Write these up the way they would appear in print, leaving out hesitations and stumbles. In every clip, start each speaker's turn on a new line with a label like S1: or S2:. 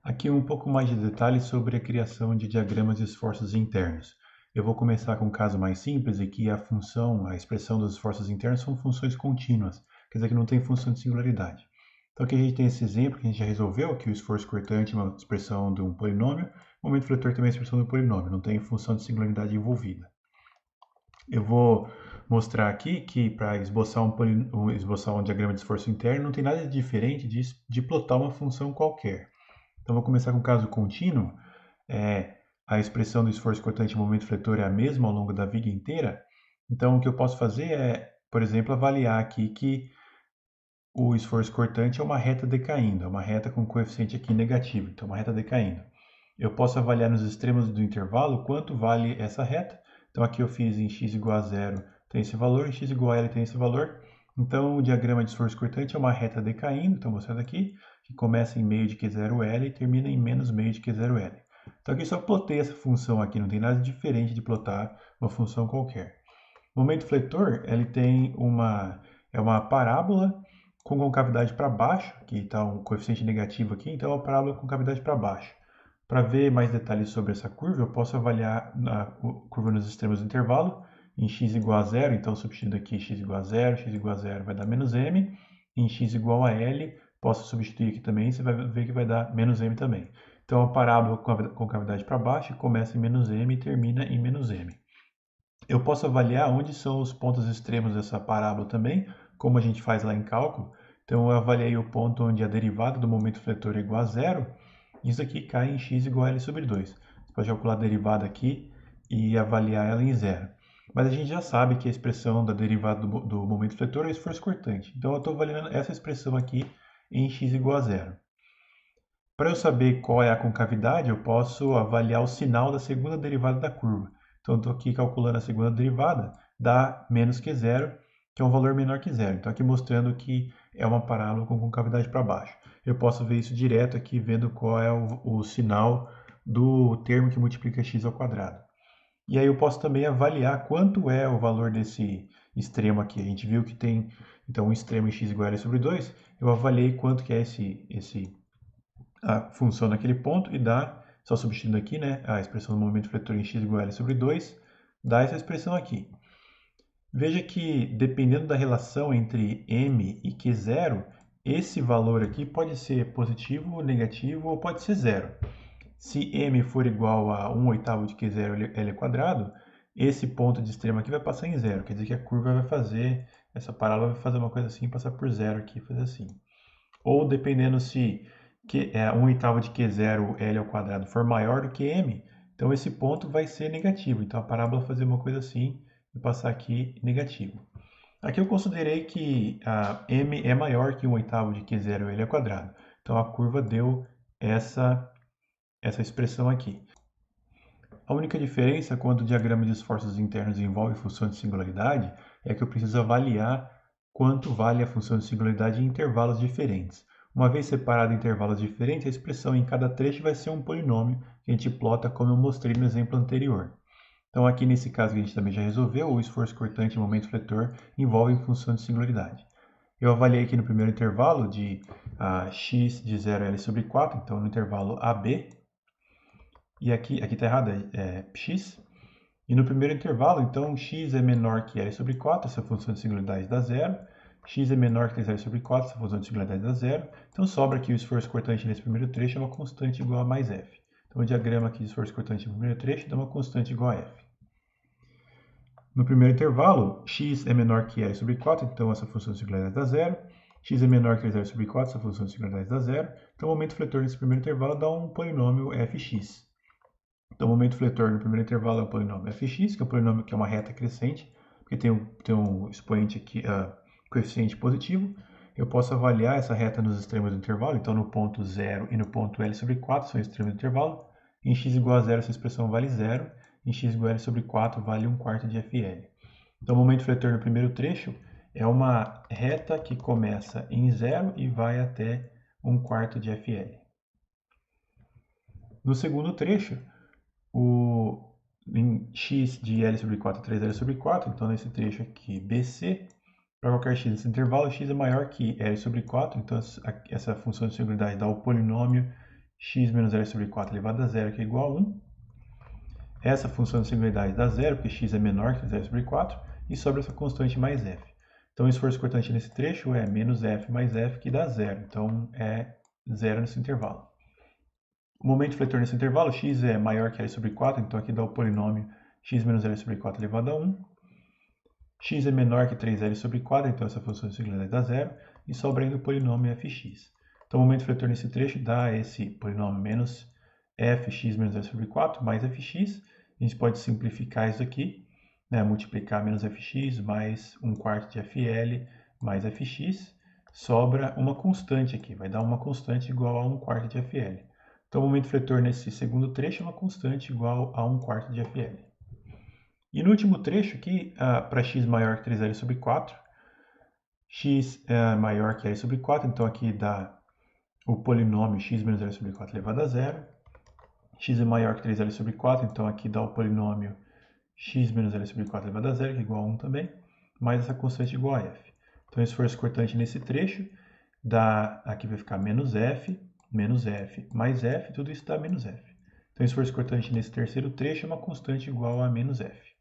S1: Aqui um pouco mais de detalhes sobre a criação de diagramas de esforços internos. Eu vou começar com um caso mais simples em que a expressão dos esforços internos são funções contínuas, quer dizer que não tem função de singularidade. Então aqui a gente tem esse exemplo que a gente já resolveu, que o esforço cortante é uma expressão de um polinômio, o momento fletor também é uma expressão de um polinômio, não tem função de singularidade envolvida. Eu vou mostrar aqui que para esboçar um diagrama de esforço interno não tem nada de diferente de plotar uma função qualquer. Então, vou começar com o caso contínuo. A expressão do esforço cortante e momento fletor é a mesma ao longo da viga inteira. Então, o que eu posso fazer é, por exemplo, avaliar aqui que o esforço cortante é uma reta decaindo, é uma reta com coeficiente aqui negativo, então uma reta decaindo. Eu posso avaliar nos extremos do intervalo quanto vale essa reta. Então, aqui eu fiz em x igual a zero tem esse valor, em x igual a L tem esse valor. Então, o diagrama de esforço cortante é uma reta decaindo, estou mostrando aqui, que começa em meio de Q0L e termina em menos meio de Q0L. Então, aqui só plotei essa função aqui, não tem nada diferente de plotar uma função qualquer. O momento fletor, ele tem é uma parábola com concavidade para baixo, que está um coeficiente negativo aqui, então é uma parábola com concavidade para baixo. Para ver mais detalhes sobre essa curva, eu posso avaliar a curva nos extremos do intervalo, em x igual a zero, então substituindo aqui x igual a zero, x igual a zero vai dar menos m, em x igual a L, posso substituir aqui também, você vai ver que vai dar menos m também. Então a parábola com cavidade para baixo começa em menos m e termina em menos m. Eu posso avaliar onde são os pontos extremos dessa parábola também, como a gente faz lá em cálculo. Então eu avaliei o ponto onde a derivada do momento fletor é igual a zero, isso aqui cai em x igual a L sobre 2. Você pode calcular a derivada aqui e avaliar ela em zero. Mas a gente já sabe que a expressão da derivada do momento fletor é o esforço cortante. Então eu estou avaliando essa expressão aqui em x igual a zero. Para eu saber qual é a concavidade, eu posso avaliar o sinal da segunda derivada da curva. Então, eu estou aqui calculando a segunda derivada, dá menos que zero, que é um valor menor que zero. Então, aqui mostrando que é uma parábola com concavidade para baixo. Eu posso ver isso direto aqui, vendo qual é o sinal do termo que multiplica x ao quadrado. E aí eu posso também avaliar quanto é o valor desse extremo aqui. A gente viu que tem, então, um extremo em x igual a L sobre 2. Eu avaliei quanto que é esse a função naquele ponto e dá, só substituindo aqui, né, a expressão do momento fletor em x igual a L sobre 2, dá essa expressão aqui. Veja que, dependendo da relação entre m e q0, esse valor aqui pode ser positivo, negativo ou pode ser zero. Se m for igual a 1/8 de q0 L quadrado, esse ponto de extremo aqui vai passar em zero. Quer dizer que a curva vai fazer, essa parábola vai fazer uma coisa assim, passar por zero aqui, fazer assim. Ou dependendo se 1/8 de Q0 L ao quadrado for maior do que m, então esse ponto vai ser negativo. Então a parábola vai fazer uma coisa assim e passar aqui negativo. Aqui eu considerei que a m é maior que 1/8 de Q0 L ao quadrado. Então a curva deu essa expressão aqui. A única diferença quando o diagrama de esforços internos envolve função de singularidade é que eu preciso avaliar quanto vale a função de singularidade em intervalos diferentes. Uma vez separado em intervalos diferentes, a expressão em cada trecho vai ser um polinômio que a gente plota como eu mostrei no exemplo anterior. Então aqui nesse caso que a gente também já resolveu, o esforço cortante e o momento fletor envolvem função de singularidade. Eu avaliei aqui no primeiro intervalo de x de 0 a L sobre 4, então no intervalo AB, e aqui está errado, é x. E no primeiro intervalo, então, x é menor que L sobre 4, essa função de singularidade dá zero. X é menor que 3L sobre 4, essa função de singularidade dá zero. Então, sobra aqui o esforço cortante nesse primeiro trecho é uma constante igual a mais f. Então, o diagrama aqui de esforço cortante no primeiro trecho dá uma constante igual a f. No primeiro intervalo, x é menor que L sobre 4, então essa função de singularidade dá zero. X é menor que 3L sobre 4, essa função de singularidade dá zero. Então, o momento fletor nesse primeiro intervalo dá um polinômio fx. Então, o momento fletor no primeiro intervalo é o polinômio fx, que é um polinômio que é uma reta crescente, porque tem um expoente aqui, coeficiente positivo. Eu posso avaliar essa reta nos extremos do intervalo, então no ponto 0 e no ponto L sobre 4 são os extremos do intervalo. Em x igual a zero, essa expressão vale zero. Em x igual a L sobre 4 vale 1/4 de FL. Então, o momento fletor no primeiro trecho é uma reta que começa em zero e vai até 1/4 de FL. No segundo trecho, em x de L sobre 4 é 3L sobre 4, então nesse trecho aqui BC, para qualquer x nesse intervalo, x é maior que L sobre 4, então essa função de singularidade dá o polinômio x menos L sobre 4 elevado a zero, que é igual a 1. Essa função de singularidade dá zero, porque x é menor que 0 sobre 4, e sobra essa constante mais f. Então, o esforço cortante nesse trecho é menos f mais f, que dá zero. Então, é zero nesse intervalo. O momento fletor nesse intervalo, x é maior que L sobre 4, então aqui dá o polinômio x menos L sobre 4 elevado a 1. X é menor que 3L sobre 4, então essa função de singularidade dá zero, e sobra ainda o polinômio fx. Então, o momento fletor nesse trecho dá esse polinômio menos fx menos L sobre 4 mais fx. A gente pode simplificar isso aqui, né, multiplicar menos fx mais 1/4 de fl mais fx, sobra uma constante aqui, vai dar uma constante igual a 1/4 de fl. Então, o momento fletor nesse segundo trecho é uma constante igual a 1/4 de fl. E no último trecho aqui, para x maior que 3L sobre 4, x é maior que L sobre 4, então aqui dá o polinômio x menos L sobre 4 elevado a zero. X é maior que 3L sobre 4, então aqui dá o polinômio x menos L sobre 4 elevado a zero, que é igual a 1 também, mais essa constante igual a f. Então, o esforço cortante nesse trecho dá, aqui vai ficar menos f, mais f, tudo isso dá menos f. Então, o esforço cortante nesse terceiro trecho é uma constante igual a menos f.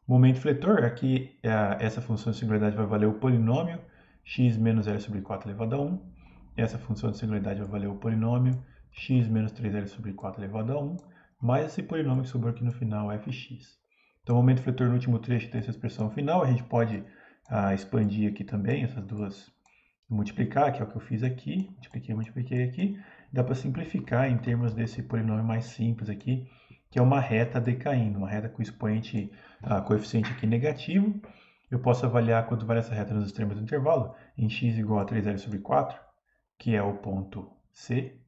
S1: Momento fletor, aqui essa função de singularidade vai valer o polinômio x menos L sobre 4 elevado a 1. Essa função de singularidade vai valer o polinômio x menos 3L sobre 4 elevado a 1, mais esse polinômio que sobrou aqui no final, fx. Então, o momento fletor no último trecho tem essa expressão final. A gente pode expandir aqui também essas duas, multiplicar, que é o que eu fiz aqui. Multipliquei aqui. Dá para simplificar em termos desse polinômio mais simples aqui, que é uma reta decaindo, uma reta com expoente, coeficiente aqui negativo. Eu posso avaliar quanto vale essa reta nos extremos do intervalo, em x igual a 3L sobre 4, que é o ponto C.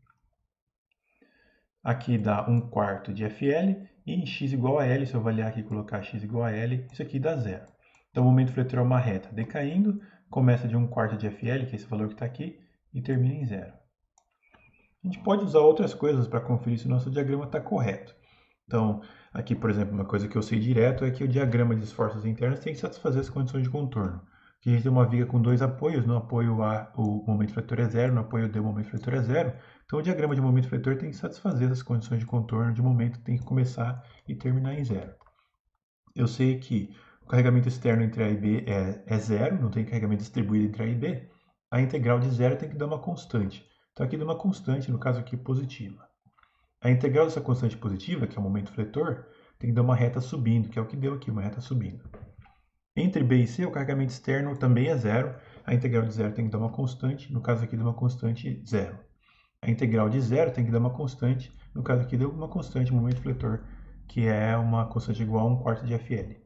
S1: Aqui dá 1/4 de FL, e em x igual a L, se eu avaliar aqui e colocar x igual a L, isso aqui dá zero. Então, o momento fletor é uma reta decaindo, começa de 1/4 de FL, que é esse valor que está aqui, e termina em zero. A gente pode usar outras coisas para conferir se o nosso diagrama está correto. Então, aqui, por exemplo, uma coisa que eu sei direto é que o diagrama de esforços internos tem que satisfazer as condições de contorno. Aqui a gente tem uma viga com dois apoios, no apoio A o momento fletor é zero, no apoio D o momento fletor é zero. Então, o diagrama de momento fletor tem que satisfazer as condições de contorno de momento, tem que começar e terminar em zero. Eu sei que o carregamento externo entre A e B é zero, não tem carregamento distribuído entre A e B. A integral de zero tem que dar uma constante. Então, aqui dá uma constante, no caso aqui, positiva. A integral dessa constante positiva, que é o momento fletor, tem que dar uma reta subindo, que é o que deu aqui, uma reta subindo. Entre B e C, o carregamento externo também é zero. A integral de zero tem que dar uma constante, no caso aqui deu uma constante zero. A integral de zero tem que dar uma constante, no caso aqui deu uma constante, momento fletor, que é uma constante igual a 1/4 de FL.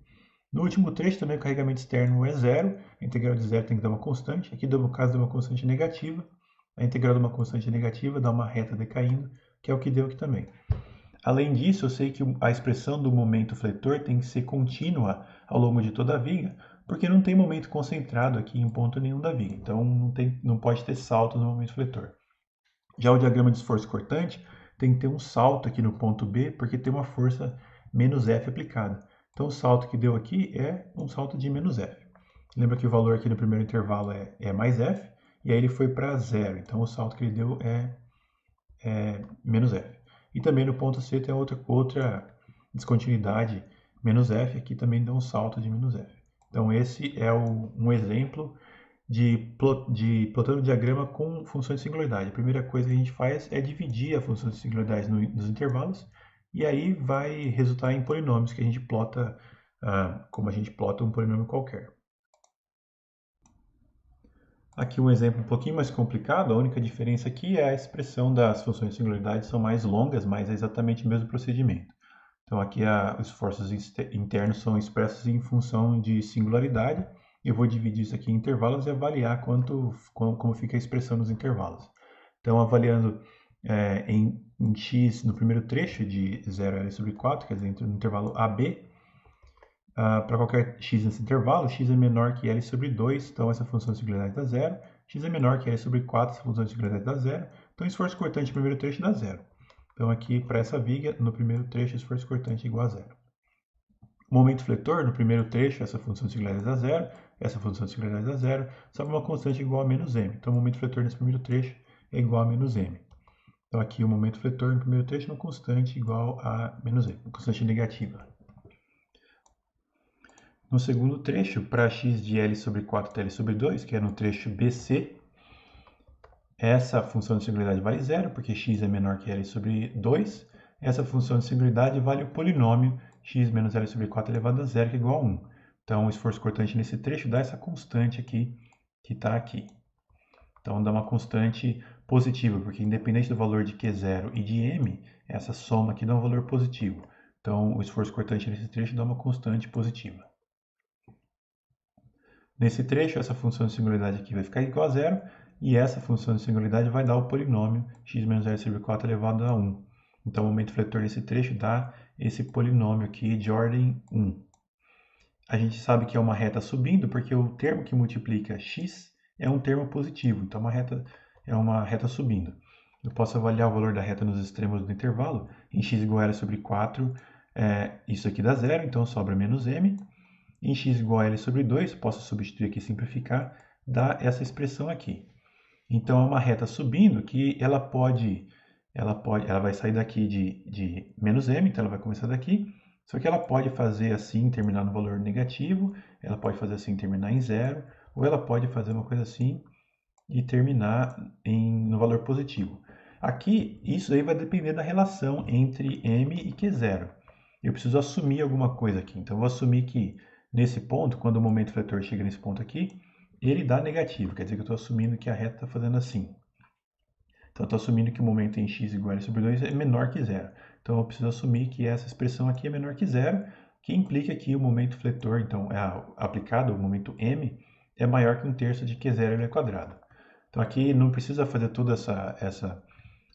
S1: No último trecho também o carregamento externo é zero, a integral de zero tem que dar uma constante, aqui no caso deu uma constante negativa. A integral de uma constante negativa dá uma reta decaindo, que é o que deu aqui também. Além disso, eu sei que a expressão do momento fletor tem que ser contínua ao longo de toda a viga, porque não tem momento concentrado aqui em ponto nenhum da viga. Então, não pode ter salto no momento fletor. Já o diagrama de esforço cortante tem que ter um salto aqui no ponto B, porque tem uma força menos F aplicada. Então, o salto que deu aqui é um salto de menos F. Lembra que o valor aqui no primeiro intervalo é mais F, e aí ele foi para zero. Então, o salto que ele deu é menos F. E também no ponto C tem outra descontinuidade, menos F, aqui também dá um salto de menos F. Então, esse é um exemplo de plotando diagrama com funções de singularidade. A primeira coisa que a gente faz é dividir a função de singularidade nos intervalos, e aí vai resultar em polinômios que a gente plota, como a gente plota um polinômio qualquer. Aqui um exemplo um pouquinho mais complicado, a única diferença aqui é a expressão das funções de singularidade são mais longas, mas é exatamente o mesmo procedimento. Então aqui os esforços internos são expressos em função de singularidade. Eu vou dividir isso aqui em intervalos e avaliar como fica a expressão nos intervalos. Então, avaliando em x no primeiro trecho de 0L sobre 4, quer dizer, no intervalo AB, para qualquer x nesse intervalo, x é menor que L sobre 2, então essa função de singularidade dá zero. X é menor que L sobre 4, essa função de singularidade dá zero. Então, o esforço cortante no primeiro trecho dá zero. Então, aqui, para essa viga, no primeiro trecho, o esforço cortante é igual a zero. Momento fletor, no primeiro trecho, essa função de singularidade dá zero, essa função de singularidade dá zero, sobra uma constante igual a menos m. Então, o momento fletor nesse primeiro trecho é igual a menos m. Então aqui o momento fletor no primeiro trecho é uma constante igual a menos e, uma constante negativa. No segundo trecho, para x de L sobre 4 TL sobre 2, que é no trecho BC, essa função de singularidade vale zero, porque x é menor que L sobre 2. Essa função de singularidade vale o polinômio x menos L sobre 4 elevado a zero, que é igual a 1. Então, o esforço cortante nesse trecho dá essa constante aqui, que está aqui. Então, dá uma constante positiva, porque independente do valor de Q0 e de M, essa soma aqui dá um valor positivo. Então, o esforço cortante nesse trecho dá uma constante positiva. Nesse trecho, essa função de singularidade aqui vai ficar igual a zero, e essa função de singularidade vai dar o polinômio x menos L sobre 4 elevado a 1. Então, o momento fletor nesse trecho dá esse polinômio aqui de ordem 1. A gente sabe que é uma reta subindo, porque o termo que multiplica x é um termo positivo, então é uma reta subindo. Eu posso avaliar o valor da reta nos extremos do intervalo, em x igual a L sobre 4, isso aqui dá zero, então sobra menos m. Em x igual a L sobre 2, posso substituir aqui e simplificar, dá essa expressão aqui. Então, é uma reta subindo que ela vai sair daqui de menos m, então ela vai começar daqui, só que ela pode fazer assim, terminar no valor negativo, ela pode fazer assim, terminar em zero, ou ela pode fazer uma coisa assim e terminar no valor positivo. Aqui, isso aí vai depender da relação entre m e q0. Eu preciso assumir alguma coisa aqui, então eu vou assumir que nesse ponto, quando o momento fletor chega nesse ponto aqui, ele dá negativo, quer dizer que eu estou assumindo que a reta está fazendo assim. Então, eu estou assumindo que o momento em x igual a L sobre 2 é menor que zero. Então, eu preciso assumir que essa expressão aqui é menor que zero, que implica que o momento fletor, então, aplicado, o momento m, é maior que 1/3 de q0 ao quadrado. Então, aqui não precisa fazer toda essa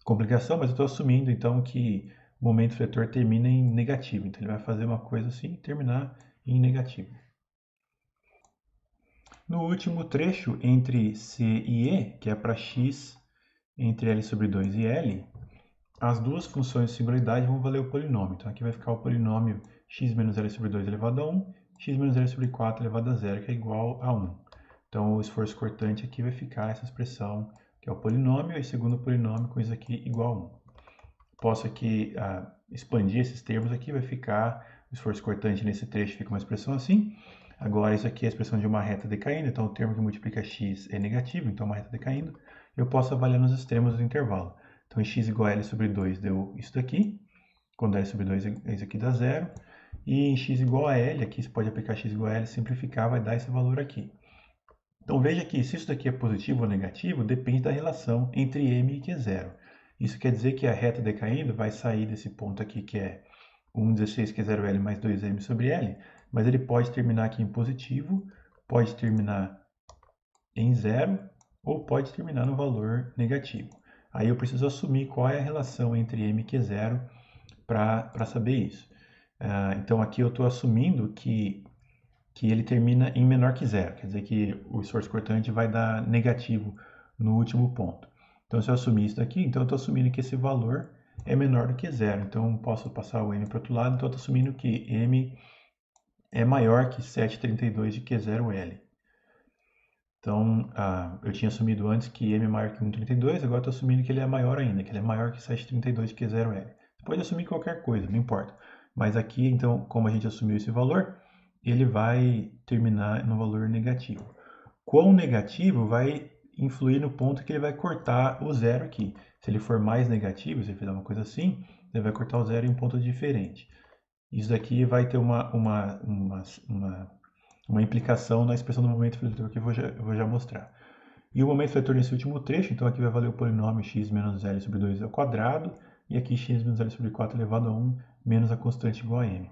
S1: complicação, mas eu estou assumindo, então, que o momento fletor termina em negativo. Então, ele vai fazer uma coisa assim e terminar em negativo. No último trecho, entre C e E, que é para x entre L sobre 2 e L, as duas funções de singularidade vão valer o polinômio. Então, aqui vai ficar o polinômio x menos L sobre 2 elevado a 1, x menos L sobre 4 elevado a zero, que é igual a 1. Então, o esforço cortante aqui vai ficar essa expressão, que é o polinômio, e segundo o polinômio com isso aqui igual a 1. Posso aqui expandir esses termos aqui, vai ficar o esforço cortante nesse trecho, fica uma expressão assim. Agora, isso aqui é a expressão de uma reta decaindo, então o termo que multiplica x é negativo, então uma reta decaindo. Eu posso avaliar nos extremos do intervalo. Então, em x igual a L sobre 2 deu isso daqui, quando L sobre 2 isso aqui dá zero. E em x igual a L, aqui você pode aplicar x igual a L, simplificar, vai dar esse valor aqui. Então, veja que se isso daqui é positivo ou negativo, depende da relação entre m e q0. Isso quer dizer que a reta decaindo vai sair desse ponto aqui, que é 1,16 q0L mais 2m sobre L, mas ele pode terminar aqui em positivo, pode terminar em zero, ou pode terminar no valor negativo. Aí eu preciso assumir qual é a relação entre m e q0 para saber isso. Então aqui eu estou assumindo que ele termina em menor que zero, quer dizer que o esforço cortante vai dar negativo no último ponto. Então, se eu assumir isso daqui, então eu estou assumindo que esse valor é menor do que zero. Então, posso passar o m para o outro lado, então eu estou assumindo que m é maior que 7,32 de Q0L. Então, eu tinha assumido antes que m é maior que 1,32, agora estou assumindo que ele é maior ainda, que ele é maior que 7,32 de Q0L. Você pode assumir qualquer coisa, não importa. Mas aqui, então, como a gente assumiu esse valor, ele vai terminar no valor negativo. Quão negativo vai influir no ponto que ele vai cortar o zero aqui. Se ele for mais negativo, se ele fizer uma coisa assim, ele vai cortar o zero em um ponto diferente. Isso daqui vai ter uma implicação na expressão do momento fletor que eu vou já mostrar. E o momento fletor nesse último trecho, então aqui vai valer o polinômio x menos L sobre 2 ao quadrado, e aqui x menos L sobre 4 elevado a 1 menos a constante igual a m,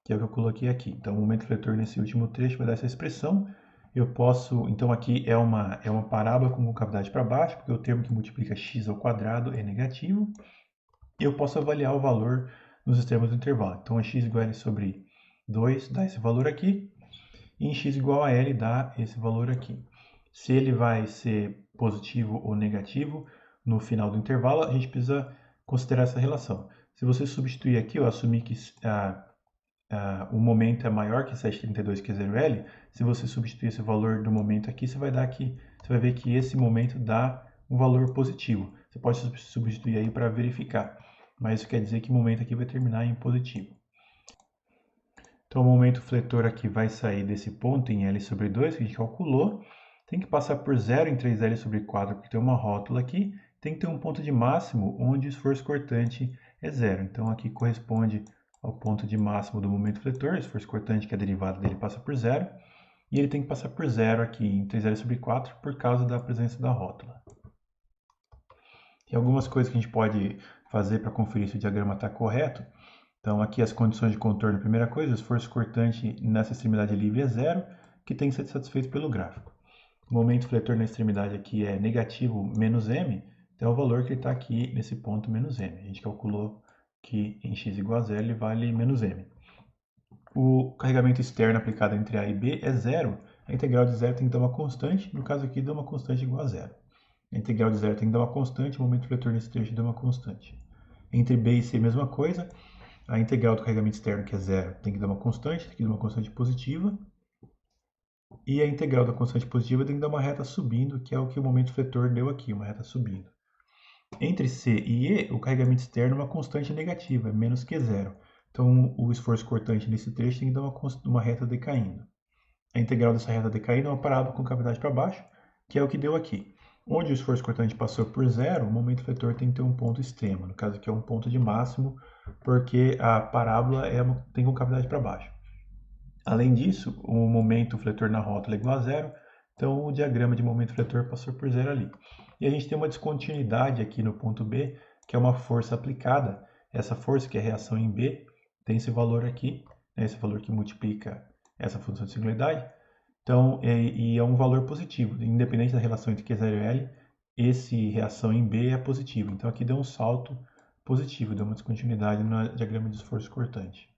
S1: que é o que eu coloquei aqui. Então, o momento fletor nesse último trecho vai dar essa expressão. Eu posso, então aqui é uma parábola com concavidade para baixo, porque o termo que multiplica x ao quadrado é negativo. Eu posso avaliar o valor nos extremos do intervalo. Então, x igual a L sobre 2 dá esse valor aqui, e em x igual a L dá esse valor aqui. Se ele vai ser positivo ou negativo no final do intervalo, a gente precisa considerar essa relação. Se você substituir aqui, eu assumir que o momento é maior que 7,32 Q0L, se você substituir esse valor do momento aqui, você vai ver que esse momento dá um valor positivo. Você pode substituir aí para verificar, mas isso quer dizer que o momento aqui vai terminar em positivo. Então, o momento fletor aqui vai sair desse ponto em L sobre 2, que a gente calculou. Tem que passar por 0 em 3L sobre 4, porque tem uma rótula aqui. Tem que ter um ponto de máximo onde o esforço cortante é 0. Então, aqui corresponde ao ponto de máximo do momento fletor. O esforço cortante, que é a derivada dele, passa por 0. E ele tem que passar por 0 aqui em 3L sobre 4 por causa da presença da rótula. Tem algumas coisas que a gente pode fazer para conferir se o diagrama está correto. Então, aqui as condições de contorno, primeira coisa, o esforço cortante nessa extremidade livre é 0, que tem que ser satisfeito pelo gráfico. O momento fletor na extremidade aqui é negativo menos m, então é o valor que está aqui nesse ponto menos m. A gente calculou que em x igual a 0 ele vale menos m. O carregamento externo aplicado entre A e B é 0. A integral de 0 tem que dar uma constante, no caso aqui dá uma constante igual a 0. A integral de 0 tem que dar uma constante, o momento fletor nesse trecho dá uma constante. Entre B e C, mesma coisa. A integral do carregamento externo, que é 0, tem que dar uma constante, tem que dar uma constante positiva. E a integral da constante positiva tem que dar uma reta subindo, que é o que o momento fletor deu aqui, uma reta subindo. Entre C e E, o carregamento externo é uma constante negativa, é menos que 0. Então, o esforço cortante nesse trecho tem que dar uma reta decaindo. A integral dessa reta decaindo é uma parábola com cavidade para baixo, que é o que deu aqui. Onde o esforço cortante passou por 0, o momento fletor tem que ter um ponto extremo. No caso aqui é um ponto de máximo, porque a parábola tem concavidade para baixo. Além disso, o momento fletor na rótula é igual a 0, então o diagrama de momento fletor passou por 0 ali. E a gente tem uma descontinuidade aqui no ponto B, que é uma força aplicada. Essa força, que é a reação em B, tem esse valor aqui, né, esse valor que multiplica essa função de singularidade. Então, é um valor positivo, independente da relação entre Q0 e L, esse reação em B é positivo. Então, aqui deu um salto positivo, deu uma descontinuidade no diagrama de esforço cortante.